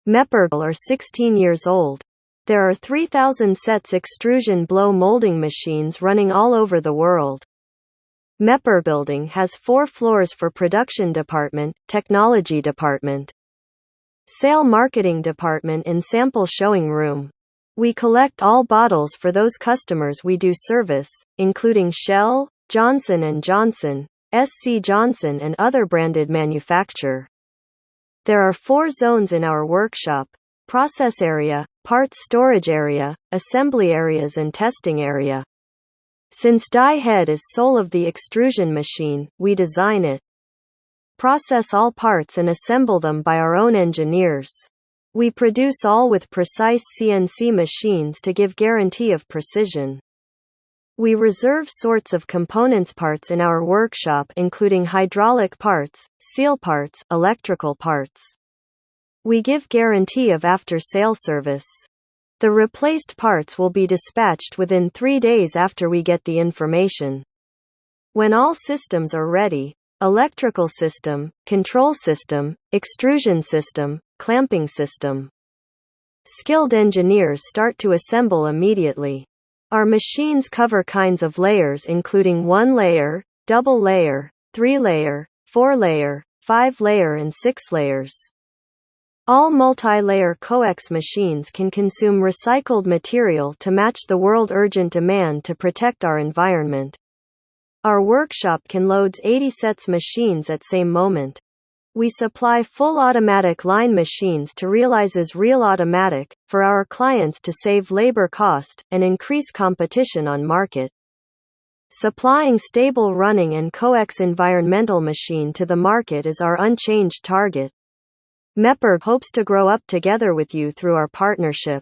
Meper are 16 years old. There are 3,000 sets extrusion blow molding machines running all over the world. Meper building has 4 floors for production department, technology department, sale marketing department and sample showing room. We collect all bottles for those customers we do service, including Shell, Johnson & Johnson, SC Johnson and other branded manufacturer. There are 4 zones in our workshop: process area, parts storage area, assembly areas and testing area. Since die head is soul of the extrusion machine, we design it, process all parts and assemble them by our own engineers. We produce all with precise CNC machines to give guarantee of precision. We reserve sorts of components parts in our workshop including hydraulic parts, seal parts, electrical parts. We give guarantee of after-sale service. The replaced parts will be dispatched within 3 days after we get the information. When all systems are ready, electrical system, control system, extrusion system, clamping system, skilled engineers start to assemble immediately. Our machines cover kinds of layers including 1 layer, double layer, 3 layer, 4 layer, 5 layer and 6 layers. All multi-layer coax machines can consume recycled material to match the world urgent demand to protect our environment. Our workshop can load 80 sets machines at same moment. We supply full automatic line machines to realize as real automatic, for our clients to save labor cost, and increase competition on market. Supplying stable running and coax environmental machine to the market is our unchanged target. Meper hopes to grow up together with you through our partnership.